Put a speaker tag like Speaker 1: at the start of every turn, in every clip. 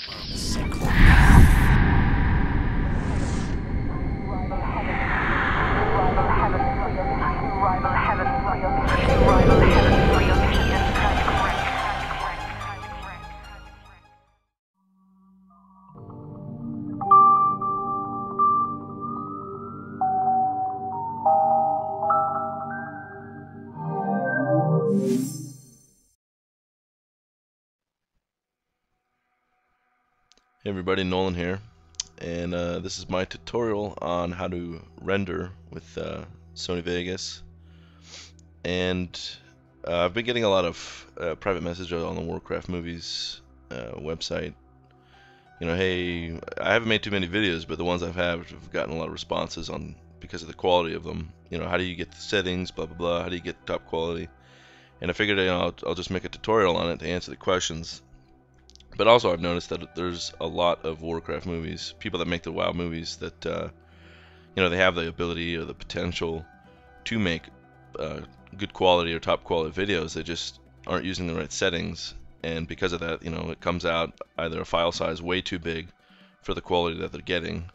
Speaker 1: Hey everybody, Nolan here, and this is my tutorial on how to render with Sony Vegas. And I've been getting a lot of private messages on the Warcraft Movies website. You know, hey, I haven't made too many videos, but the ones I've had have gotten a lot of responses on because of the quality of them. You know, how do you get the settings, blah blah blah, how do you get top quality? And I figured, you know, I'll just make a tutorial on it to answer the questions. But also I've noticed that there's a lot of Warcraft movies, people that make the WoW movies that, you know, they have the ability or the potential to make good quality or top quality videos. They just aren't using the right settings, and because of that, you know, it comes out either a file size way too big for the quality that they're getting,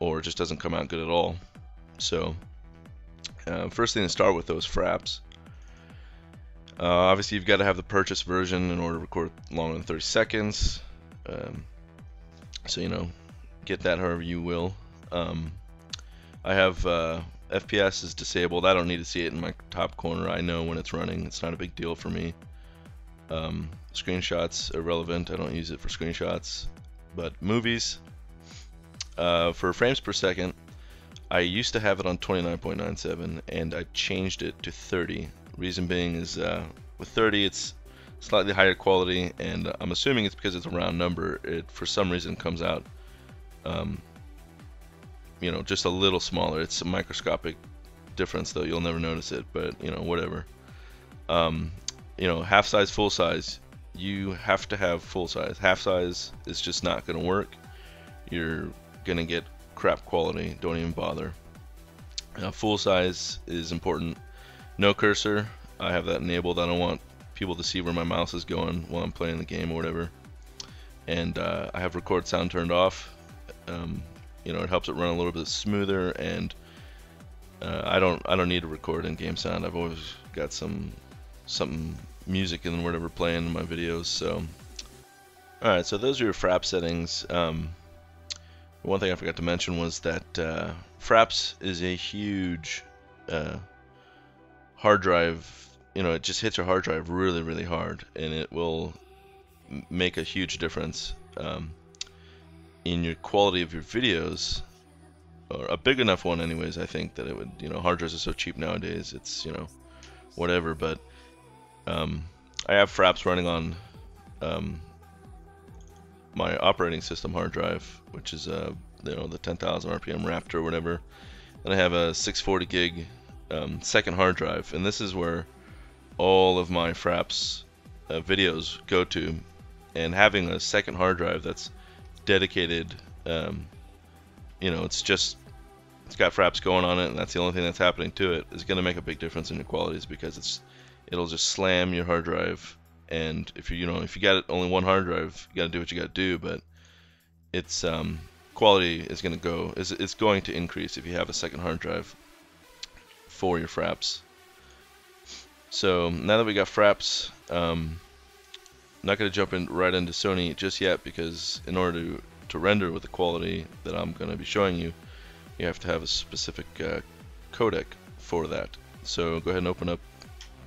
Speaker 1: or it just doesn't come out good at all. So first thing to start with, those Fraps. Obviously, you've got to have the purchase version in order to record longer than 30 seconds. So, you know, get that however you will. I have FPS is disabled. I don't need to see it in my top corner. I know when it's running. It's not a big deal for me. Screenshots irrelevant. I don't use it for screenshots. But movies, for frames per second, I used to have it on 29.97 and I changed it to 30. Reason being is with 30 it's slightly higher quality, and I'm assuming it's because it's a round number. It for some reason comes out you know, just a little smaller. It's a microscopic difference though, you'll never notice it, but you know, whatever. You know, half size, full size, you have to have full size. Half size is just not gonna work. You're gonna get crap quality, don't even bother. Full size is important. No cursor, I have that enabled. I don't want people to see where my mouse is going while I'm playing the game or whatever. And I have record sound turned off. You know, it helps it run a little bit smoother, and I don't need to record in-game sound. I've always got some music and whatever playing in my videos. So, all right, so those are your Frap settings. One thing I forgot to mention was that Fraps is a huge hard drive. You know, it just hits your hard drive really, really hard, and it will make a huge difference in your quality of your videos, or a big enough one anyways. I think that it would, you know, hard drives are so cheap nowadays, it's, you know, whatever. But I have Fraps running on my operating system hard drive, which is you know, the 10,000 RPM Raptor or whatever, and I have a 640 gig second hard drive, and this is where all of my Fraps videos go to. And having a second hard drive that's dedicated, you know, it's got Fraps going on it, and that's the only thing that's happening to it, is going to make a big difference in your qualities, because it'll just slam your hard drive. And if you got only one hard drive, you got to do what you got to do, but its quality is going to it's going to increase if you have a second hard drive for your Fraps. So now that we got Fraps, I'm not going to jump right into Sony just yet, because in order to render with the quality that I'm going to be showing you, you have to have a specific codec for that. So go ahead and open up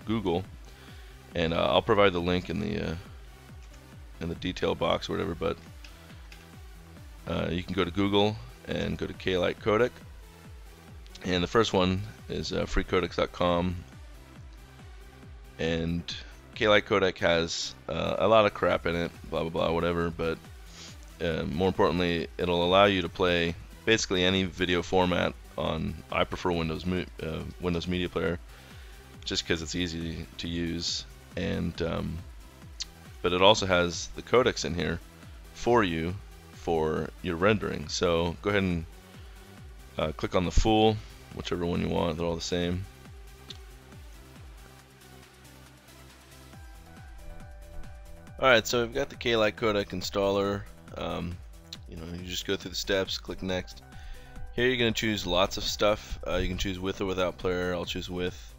Speaker 1: Google, and I'll provide the link in the detail box or whatever. But you can go to Google and go to Lite Codec, and the first one is freecodecs.com. And Lite Codec has a lot of crap in it, blah blah blah, whatever. But more importantly, it'll allow you to play basically any video format on. I prefer Windows Media Player, just because it's easy to use. And but it also has the codecs in here for you for your rendering. So go ahead and click on the full, whichever one you want. They're all the same. Alright, so we've got the Lite Codec installer. You know, you just go through the steps, click next. Here you're going to choose lots of stuff. You can choose with or without player. I'll choose with.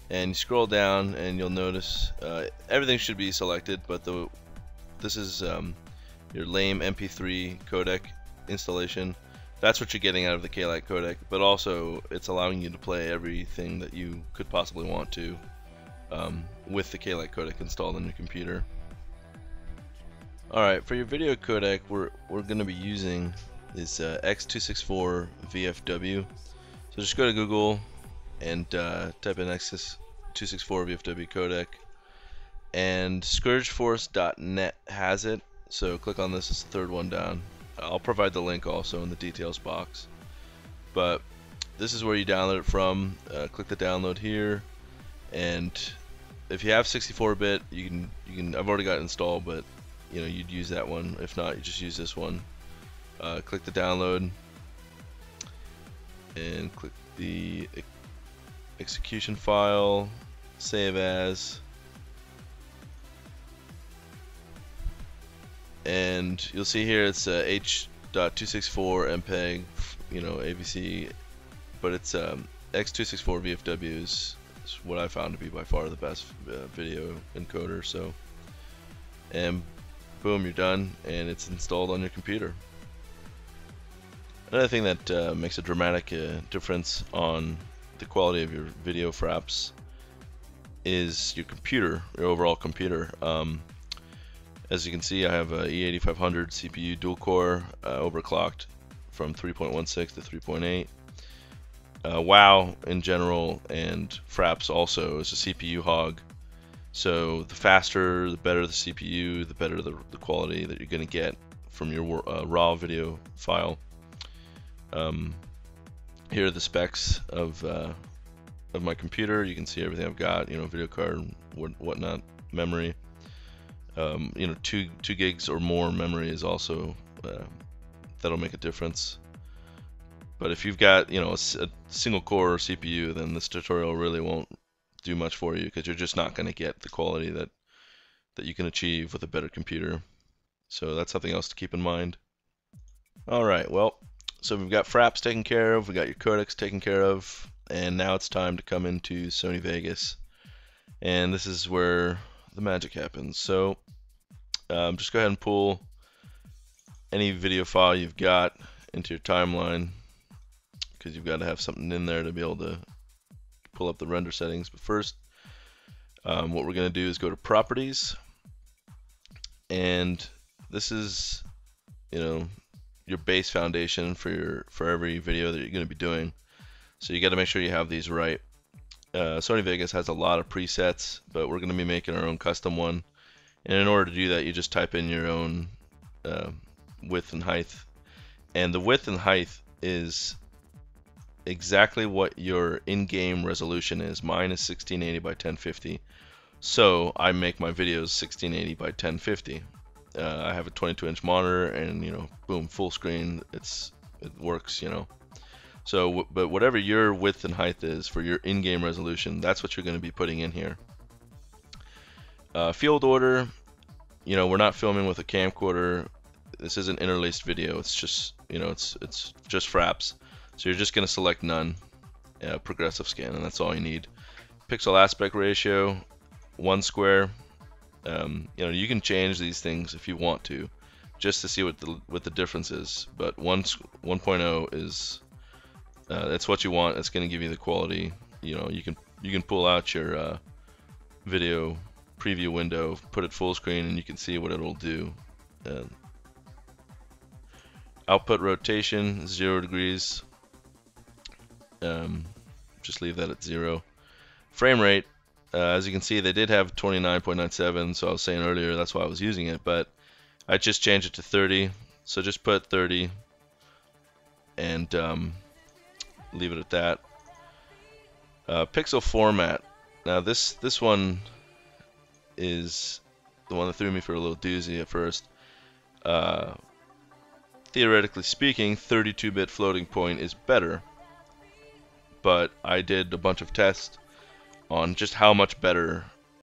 Speaker 1: And you scroll down and you'll notice everything should be selected, but this is your lame MP3 codec installation. That's what you're getting out of the Lite Codec, but also it's allowing you to play everything that you could possibly want to with the Lite Codec installed on your computer. Alright, for your video codec, we're going to be using this X264 VFW. So just go to Google and type in X264 VFW codec, and ScourgeForce.net has it. So click on this, it's the third one down. I'll provide the link also in the details box. But this is where you download it from. Click the download here, and if you have 64-bit, you can. I've already got it installed, but you know, you'd use that one. If not, you just use this one. Click the download and click the execution file, save as, and you'll see here it's H.264 MPEG, you know, AVC, but it's X264 VFW is what I found to be by far the best video encoder. So, and boom, you're done, and it's installed on your computer. Another thing that makes a dramatic difference on the quality of your video fraps is your computer, your overall computer. As you can see, I have a E8500 CPU dual core, overclocked from 3.16 to 3.8. WoW in general and Fraps also is a CPU hog. So the faster, the better the CPU, the better the quality that you're going to get from your raw video file. Here are the specs of my computer. You can see everything I've got. You know, video card, whatnot, memory. You know, 2 gigs or more memory is also that'll make a difference. But if you've got, you know, a single core CPU, then this tutorial really won't do much for you, because you're just not going to get the quality that you can achieve with a better computer. So that's something else to keep in mind. Alright, well, so we've got Fraps taken care of, we got your codecs taken care of, and now it's time to come into Sony Vegas. And this is where the magic happens. So just go ahead and pull any video file you've got into your timeline, because you've got to have something in there to be able to pull up the render settings. But first, what we're going to do is go to Properties, and this is, you know, your base foundation for every video that you're going to be doing. So you got to make sure you have these right. Sony Vegas has a lot of presets, but we're going to be making our own custom one. And in order to do that, you just type in your own width and height. And the width and height is exactly what your in-game resolution is. Mine is 1680 by 1050. So I make my videos 1680 by 1050. I have a 22-inch monitor, and you know, boom, full screen. It works, you know. So, but whatever your width and height is for your in-game resolution, that's what you're going to be putting in here. Field order, you know, we're not filming with a camcorder. This is an interlaced video. It's just, you know, it's just Fraps. So you're just going to select none, progressive scan, and that's all you need. Pixel aspect ratio, 1 square. You know, you can change these things if you want to, just to see what the difference is. But 1.0 is that's what you want. It's going to give you the quality. You know, you can pull out your video preview window, put it full screen, and you can see what it'll do. Output rotation 0 degrees. Just leave that at 0. Frame rate, as you can see, they did have 29.97, so I was saying earlier that's why I was using it, but I just changed it to 30. So just put 30 and leave it at that. Pixel format. Now this one is the one that threw me for a little doozy at first. Theoretically speaking, 32-bit floating point is better, but I did a bunch of tests on just how much better